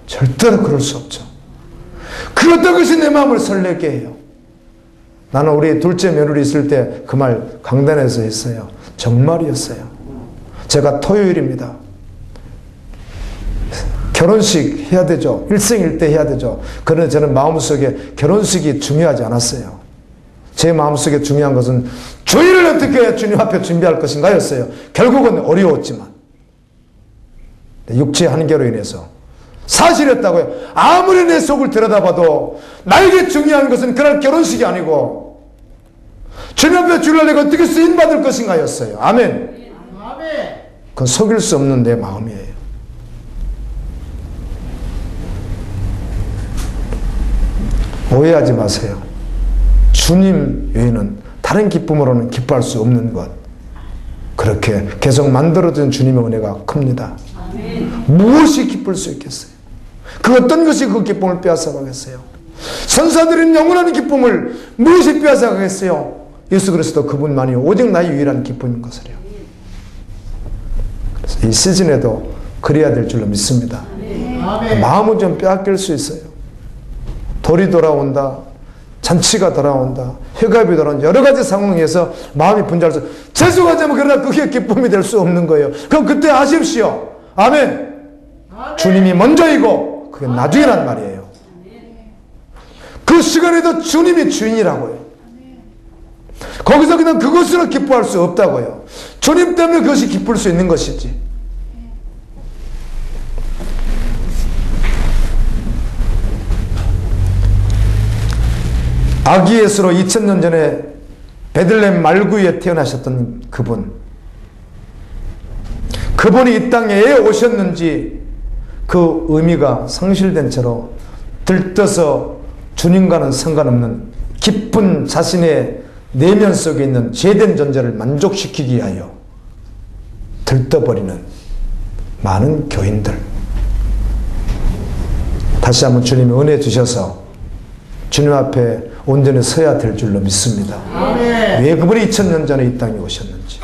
A: 절대로 그럴 수 없죠. 그 어떤 것이 내 마음을 설레게 해요. 나는 우리 둘째 며느리 있을 때 그 말 강단에서 했어요. 정말이었어요. 제가 토요일입니다. 결혼식 해야 되죠. 일생일대 해야 되죠. 그러나 저는 마음속에 결혼식이 중요하지 않았어요. 제 마음속에 중요한 것은 주일을 어떻게 주님 앞에 준비할 것인가 였어요. 결국은 어려웠지만 육체의 한계로 인해서 사실이었다고요. 아무리 내 속을 들여다봐도 나에게 중요한 것은 그날 결혼식이 아니고 주님 앞에 주일날 내가 어떻게 쓰임받을 것인가 였어요. 아멘. 그건 속일 수 없는 내 마음이에요. 오해하지 마세요. 주님 외에는 다른 기쁨으로는 기뻐할 수 없는 것. 그렇게 계속 만들어준 주님의 은혜가 큽니다. 무엇이 기쁠 수 있겠어요? 그 어떤 것이 그 기쁨을 빼앗아 가겠어요? 선사들은 영원한 기쁨을 무엇이 빼앗아 가겠어요? 예수 그리스도 그분만이 오직 나의 유일한 기쁨인 것을요. 그래서 이 시즌에도 그래야 될 줄로 믿습니다. 마음은 좀 빼앗길 수 있어요. 돌이 돌아온다, 잔치가 돌아온다, 회갑이 돌아온다, 여러 가지 상황에서 마음이 분주할 수, 재수하자면 그러나 그게 기쁨이 될 수 없는 거예요. 그럼 그때 아십시오. 아멘. 주님이 먼저이고 그게 나중이란 말이에요. 그 시간에도 주님이 주인이라고요. 거기서 그냥 그것으로 기뻐할 수 없다고요. 주님 때문에 그것이 기쁠 수 있는 것이지. 아기 예수로 2000년 전에 베들레헴 말구에 태어나셨던 그분이 이 땅에 왜 오셨는지 그 의미가 상실된 채로 들떠서 주님과는 상관없는 깊은 자신의 내면 속에 있는 죄된 존재를 만족시키기 위하여 들떠버리는 많은 교인들. 다시 한번 주님이 은혜 주셔서 주님 앞에 온전히 서야 될 줄로 믿습니다. 아멘. 왜 그분이 2000년 전에 이 땅에 오셨는지,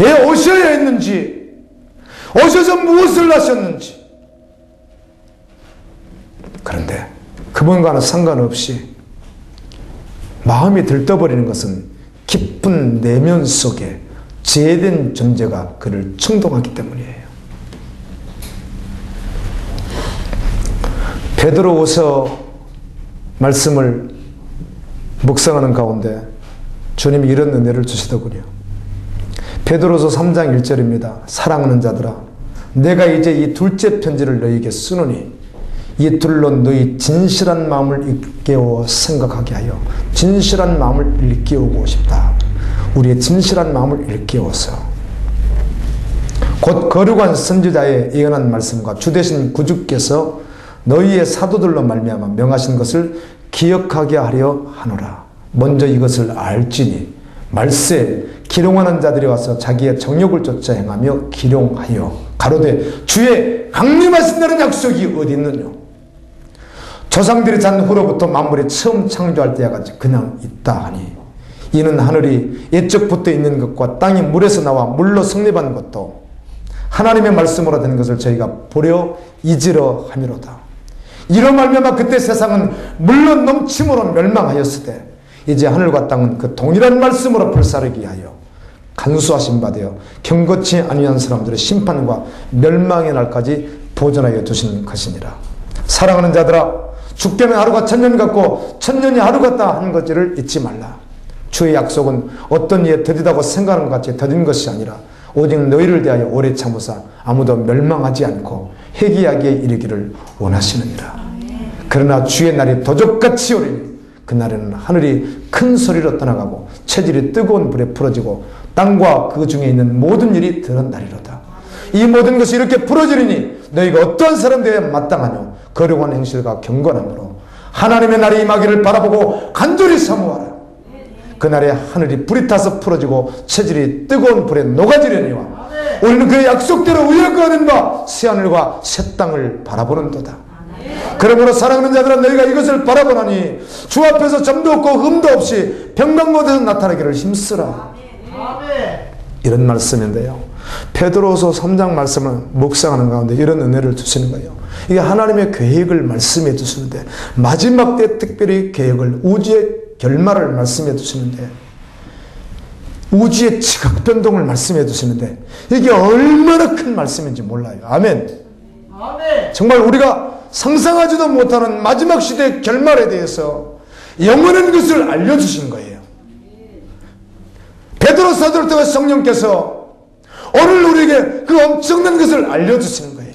A: 왜 오셔야 했는지, 오셔서 무엇을 하셨는지. 그런데 그분과는 상관없이 마음이 들떠버리는 것은 깊은 내면 속에 죄된 존재가 그를 충동하기 때문이에요. 베드로후서 말씀을 묵상하는 가운데 주님이 이런 은혜를 주시더군요. 베드로후서 3장 1절입니다. 사랑하는 자들아, 내가 이제 이 둘째 편지를 너희에게 쓰노니 이 둘로 너희 진실한 마음을 일깨워 생각하게 하여. 진실한 마음을 일깨우고 싶다. 우리의 진실한 마음을 일깨워서 곧 거룩한 선지자의 예언한 말씀과 주 되신 구주께서 너희의 사도들로 말미암아 명하신 것을 기억하게 하려 하노라. 먼저 이것을 알지니 말세 기롱하는 자들이 와서 자기의 정욕을 쫓아 행하며 기롱하여 가로되 주의 강림하신 날은 약속이 어디 있느냐. 조상들이 잔 후로부터 만물이 처음 창조할 때와 같이 그냥 있다 하니 이는 하늘이 옛적부터 있는 것과 땅이 물에서 나와 물로 성립한 것도 하나님의 말씀으로 된 것을 저희가 보려 잊으려 함이로다. 이로 말미암아 그때 세상은 물로 넘침으로 멸망하였으되 이제 하늘과 땅은 그 동일한 말씀으로 불사르기 위하여 간수하신 바 되어 경고치 아니한 사람들의 심판과 멸망의 날까지 보존하여 두신 것이니라. 사랑하는 자들아, 죽게는 하루가 천년 같고 천년이 하루 같다 하는 것을 잊지 말라. 주의 약속은 어떤 이에 더디다고 생각하는 것 같이 더딘 것이 아니라 오직 너희를 대하여 오래 참으사 아무도 멸망하지 않고 회개하기에 이르기를 원하시느니라. 그러나 주의 날이 도적같이 오리니 그날에는 하늘이 큰 소리로 떠나가고 체질이 뜨거운 불에 풀어지고 땅과 그 중에 있는 모든 일이 드러나리로다. 이 모든 것이 이렇게 풀어지리니 너희가 어떠한 사람 되어야 마땅하뇨. 거룩한 행실과 경건함으로 하나님의 날이 임하기를 바라보고 간절히 사모하라. 그날에 하늘이 불이 타서 풀어지고 체질이 뜨거운 불에 녹아지려니와 우리는 그의 약속대로 위에 거하는 바 새하늘과 새 땅을 바라보는도다. 그러므로 사랑하는 자들아, 너희가 이것을 바라보나니 주 앞에서 점도 없고 흠도 없이 평강곳에서 나타나기를 힘쓰라. 이런 말씀인데요, 베드로후서 3장 말씀을 묵상하는 가운데 이런 은혜를 주시는 거예요. 이게 하나님의 계획을 말씀해 주시는데, 마지막 때 특별히 계획을, 우주의 결말을 말씀해 주시는데, 우주의 지각 변동을 말씀해 주시는데, 이게 얼마나 큰 말씀인지 몰라요. 아멘. 정말 우리가 상상하지도 못하는 마지막 시대의 결말에 대해서 영원한 것을 알려주신 거예요. 베드로 사도를 통해 성령께서 오늘 우리에게 그 엄청난 것을 알려주시는 거예요.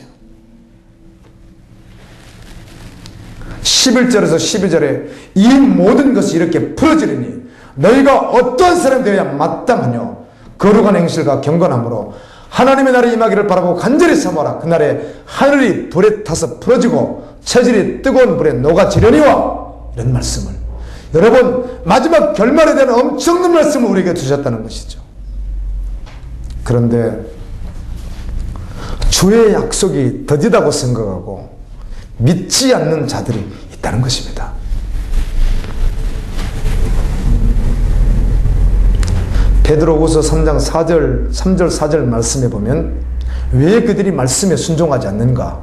A: 11절에서 12절에 이 모든 것이 이렇게 풀어지리니 너희가 어떠한 사람이 되어야 마땅하뇨. 거룩한 행실과 경건함으로 하나님의 날이 임하기를 바라고 간절히 사모하라. 그날에 하늘이 불에 타서 풀어지고 체질이 뜨거운 불에 녹아지려니와. 이런 말씀을, 여러분, 마지막 결말에 대한 엄청난 말씀을 우리에게 주셨다는 것이죠. 그런데 주의 약속이 더디다고 생각하고 믿지 않는 자들이 있다는 것입니다. 베드로후서 3장 3절 4절 말씀에 보면 왜 그들이 말씀에 순종하지 않는가,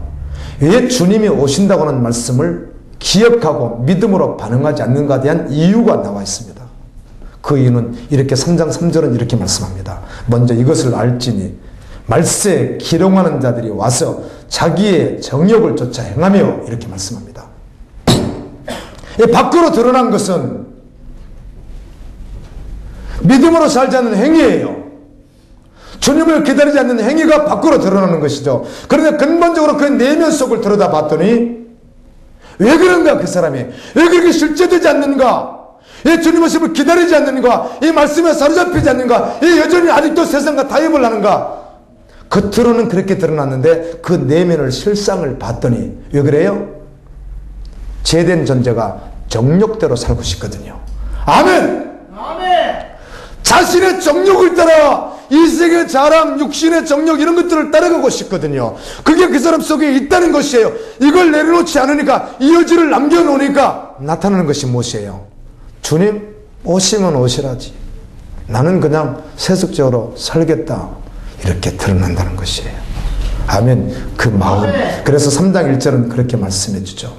A: 왜 주님이 오신다고 하는 말씀을 기억하고 믿음으로 반응하지 않는가에 대한 이유가 나와 있습니다. 그 이유는 이렇게 3장 3절은 이렇게 말씀합니다. 먼저 이것을 알지니 말세에 기롱하는 자들이 와서 자기의 정욕을 쫓아 행하며, 이렇게 말씀합니다. 밖으로 드러난 것은 믿음으로 살지 않는 행위예요. 주님을 기다리지 않는 행위가 밖으로 드러나는 것이죠. 그런데 근본적으로 그 내면 속을 들여다봤더니 왜 그런가, 그 사람이 왜 그렇게 실제되지 않는가, 왜 주님 오심을 기다리지 않는가, 이 말씀에 사로잡히지 않는가, 이 여전히 아직도 세상과 타협을 하는가. 겉으로는 그렇게 드러났는데 그 내면을 실상을 봤더니 왜 그래요? 죄된 존재가 정욕대로 살고 싶거든요. 아멘. 자신의 정욕을 따라 이 세계의 자랑, 육신의 정욕, 이런 것들을 따라가고 싶거든요. 그게 그 사람 속에 있다는 것이에요. 이걸 내려놓지 않으니까, 이 여지를 남겨놓으니까 나타나는 것이 무엇이에요? 주님 오시면 오시라지, 나는 그냥 세속적으로 살겠다, 이렇게 드러난다는 것이에요. 아멘. 그 마음. 그래서 3장 1절은 그렇게 말씀해 주죠.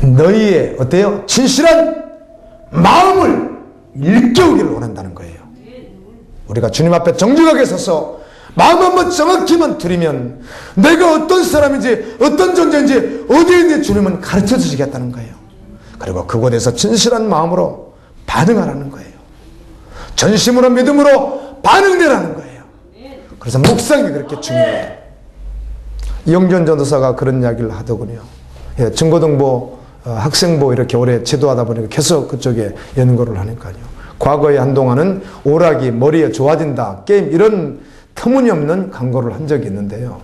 A: 너희의 어때요? 진실한 마음을 일깨우기를 원한다는 거예요. 우리가 주님 앞에 정직하게 서서 마음 한번 정확히만 드리면 내가 어떤 사람인지, 어떤 존재인지, 어디에 있는지 주님은 가르쳐 주시겠다는 거예요. 그리고 그곳에서 진실한 마음으로 반응하라는 거예요. 전심으로 믿음으로 반응되라는 거예요. 그래서 묵상이 그렇게 중요해요. 이영전 전도사가 그런 이야기를 하더군요. 예, 중고등부 학생부 이렇게 오래 지도하다 보니까 계속 그쪽에 연구를 하니까요. 과거에 한동안은 오락이 머리에 좋아진다, 게임, 이런 터무니없는 광고를 한 적이 있는데요.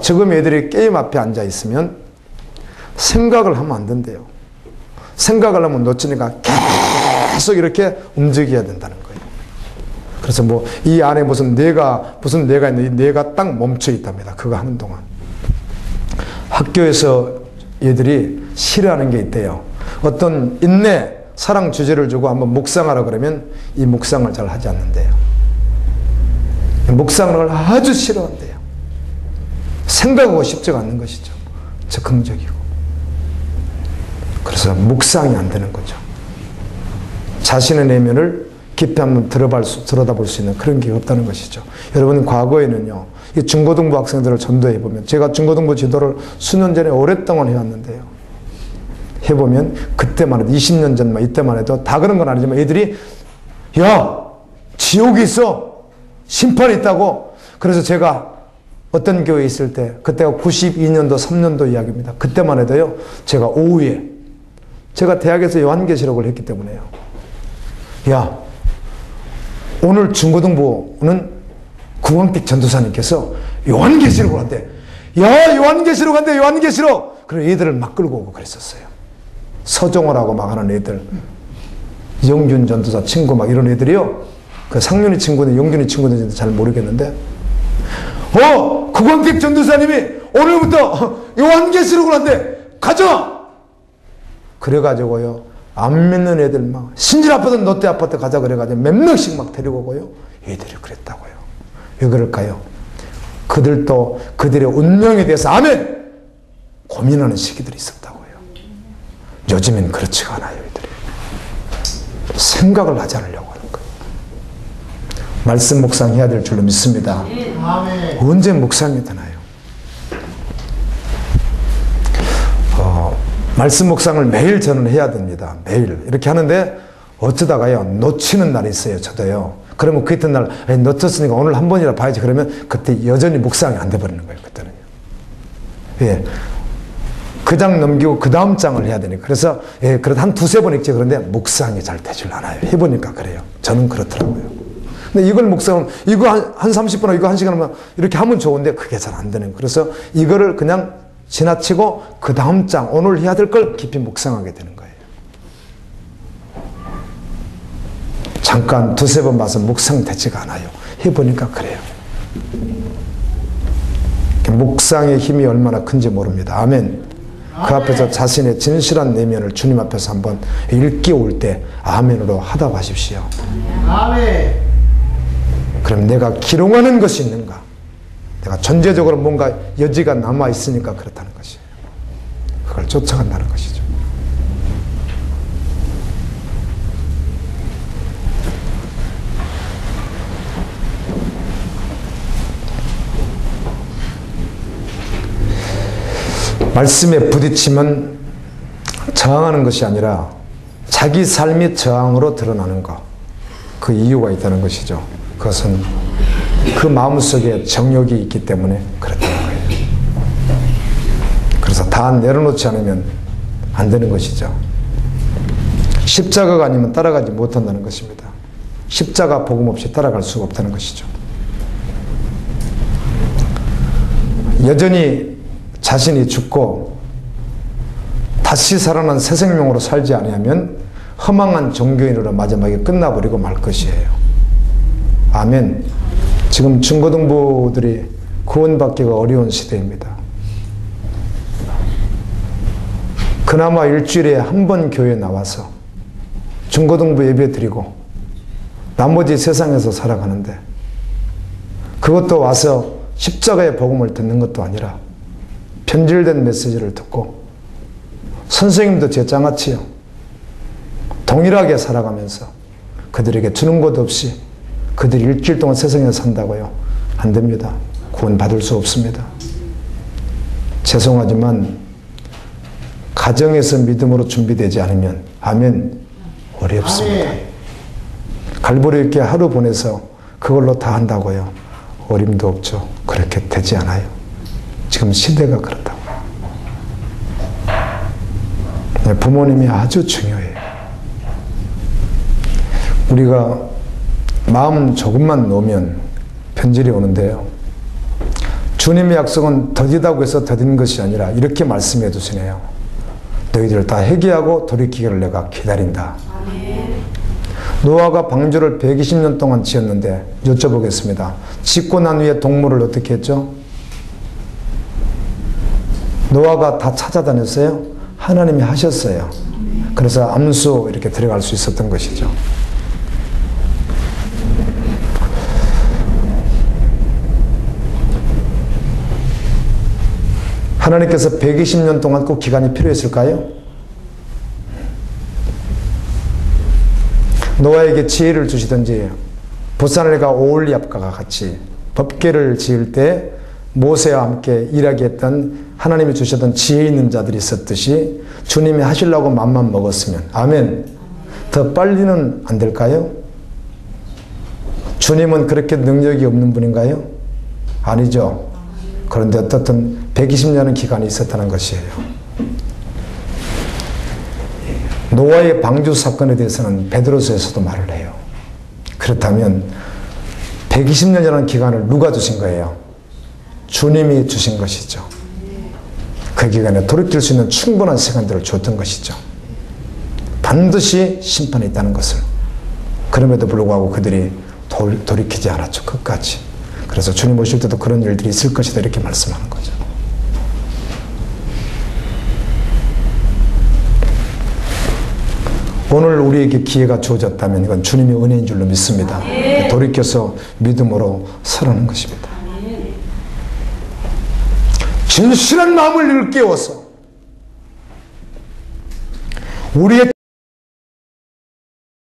A: 지금 애들이 게임 앞에 앉아 있으면 생각을 하면 안 된대요. 생각을 하면 놓치니까 계속 이렇게 움직여야 된다는 거예요. 그래서 뭐 이 안에 무슨 뇌가 있는데 이 뇌가 딱 멈춰 있답니다. 그거 하는 동안. 학교에서 얘들이 싫어하는 게 있대요. 어떤 인내, 사랑 주제를 주고 한번 묵상하라 그러면 이 묵상을 잘 하지 않는데요. 묵상을 아주 싫어한대요. 생각하고 싶지가 않는 것이죠. 즉흥적이고. 그래서 묵상이 안 되는 거죠. 자신의 내면을 깊이 한번 들여다볼 수 있는 그런 게 없다는 것이죠. 여러분, 과거에는요, 이 중고등부 학생들을 전도해 보면, 제가 중고등부 지도를 수년 전에 오랫동안 해왔는데요. 해보면 그때만 해도 20년 전만 이때만 해도 다 그런 건 아니지만 애들이 야, 지옥이 있어, 심판이 있다고. 그래서 제가 어떤 교회에 있을 때, 그때가 92년도 3년도 이야기입니다. 그때만 해도요, 제가 오후에, 제가 대학에서 요한계시록을 했기 때문에요, 야, 오늘 중고등부는 구광택 전도사님께서 요한계시록을 한대. 야, 요한계시록 한대, 요한계시록. 그래서 애들을 막 끌고 오고 그랬었어요. 서종호라고 막 하는 애들, 영균 전도사 친구 막 이런 애들이요. 그 상윤이 친구는 영균이 친구인지 잘 모르겠는데, 구광택 전도사님이 오늘부터 요한계시록을 한대. 가자! 그래가지고요, 안 믿는 애들 막, 신질 아파트 롯데 아파트 가자 그래가지고 몇 명씩 막 데리고 오고요. 애들이 그랬다고요. 왜 그럴까요? 그들도 그들의 운명에 대해서, 아멘! 고민하는 시기들이 있었다고요. 요즘엔 그렇지가 않아요, 애들이. 생각을 하지 않으려고 하는 거예요. 말씀 묵상해야 될 줄로 믿습니다. 언제 묵상이 되나요? 말씀 묵상을 매일 저는 해야 됩니다. 매일. 이렇게 하는데 어쩌다가요, 놓치는 날이 있어요, 저도요. 그러면 그 이튿날, 놓쳤으니까 오늘 한 번이라 봐야지. 그러면 그때 여전히 묵상이 안 돼버리는 거예요, 그때는요. 예. 그 장 넘기고 그 다음 장을 해야 되니까. 그래서, 그래도 한 두세 번 읽지. 그런데 묵상이 잘 되질 않아요. 해보니까 그래요. 저는 그렇더라고요. 근데 이걸 묵상하면, 이거 한 30분, 이거 1시간 하면 이렇게 하면 좋은데 그게 잘 안 되는 거예요. 그래서 이거를 그냥 지나치고 그 다음 장, 오늘 해야 될 걸 깊이 묵상하게 되는 거예요. 잠깐 두세 번 봐서 묵상되지가 않아요. 해보니까 그래요. 묵상의 힘이 얼마나 큰지 모릅니다. 아멘. 그 앞에서 자신의 진실한 내면을 주님 앞에서 한번 일깨울 때 아멘으로 하답하십시오. 아멘. 그럼 내가 기롱하는 것이 있는가? 내가 전제적으로 뭔가 여지가 남아있으니까 그렇다는 것이에요. 그걸 쫓아간다는 것이죠. 말씀에 부딪히면 저항하는 것이 아니라 자기 삶이 저항으로 드러나는 것, 그 이유가 있다는 것이죠. 그것은 그 마음속에 정욕이 있기 때문에 그렇다는 거예요. 그래서 다 내려놓지 않으면 안 되는 것이죠. 십자가가 아니면 따라가지 못한다는 것입니다. 십자가 복음 없이 따라갈 수가 없다는 것이죠. 여전히 자신이 죽고 다시 살아난 새 생명으로 살지 아니하면 허망한 종교인으로 마지막에 끝나버리고 말 것이에요. 아멘. 지금 중고등부들이 구원받기가 어려운 시대입니다. 그나마 일주일에 한 번 교회에 나와서 중고등부 예배 드리고 나머지 세상에서 살아가는데, 그것도 와서 십자가의 복음을 듣는 것도 아니라 편질된 메시지를 듣고 선생님도 제 짱아치요. 동일하게 살아가면서 그들에게 주는 것 없이 그들이 일주일 동안 세상에 산다고요? 안 됩니다. 구원 받을 수 없습니다. 죄송하지만 가정에서 믿음으로 준비되지 않으면 아멘 어렵습니다. 갈보리 있게 하루 보내서 그걸로 다 한다고요? 어림도 없죠. 그렇게 되지 않아요. 지금 시대가 그렇다고. 부모님이 아주 중요해요. 우리가 마음 조금만 놓으면 편질이 오는데요. 주님의 약속은 더디다고 해서 더딘 것이 아니라 이렇게 말씀해 주시네요. 너희들 다 회개하고 돌이키기를 내가 기다린다. 노아가 방주를 120년 동안 지었는데 여쭤보겠습니다. 짓고 난 후에 동물을 어떻게 했죠? 노아가 다 찾아다녔어요? 하나님이 하셨어요. 그래서 암수 이렇게 들어갈 수 있었던 것이죠. 하나님께서 120년 동안 꼭 기간이 필요했을까요? 노아에게 지혜를 주시든지 부산엘과 오홀리압과 같이 법궤를 지을 때 모세와 함께 일하게 했던 하나님이 주셨던 지혜 있는 자들이 있었듯이 주님이 하시려고 맘만 먹었으면 아멘 더 빨리는 안 될까요? 주님은 그렇게 능력이 없는 분인가요? 아니죠. 그런데 어떻든 120년의 기간이 있었다는 것이에요. 노아의 방주 사건에 대해서는 베드로서에서도 말을 해요. 그렇다면 120년이라는 기간을 누가 주신 거예요? 주님이 주신 것이죠. 그 기간에 돌이킬 수 있는 충분한 시간들을 줬던 것이죠. 반드시 심판이 있다는 것을. 그럼에도 불구하고 그들이 돌이키지 않았죠. 끝까지. 그래서 주님 오실 때도 그런 일들이 있을 것이다 이렇게 말씀하는 거죠. 오늘 우리에게 기회가 주어졌다면 이건 주님의 은혜인 줄로 믿습니다. 돌이켜서 믿음으로 서라는 것입니다. 진실한 마음을 일깨워서 우리의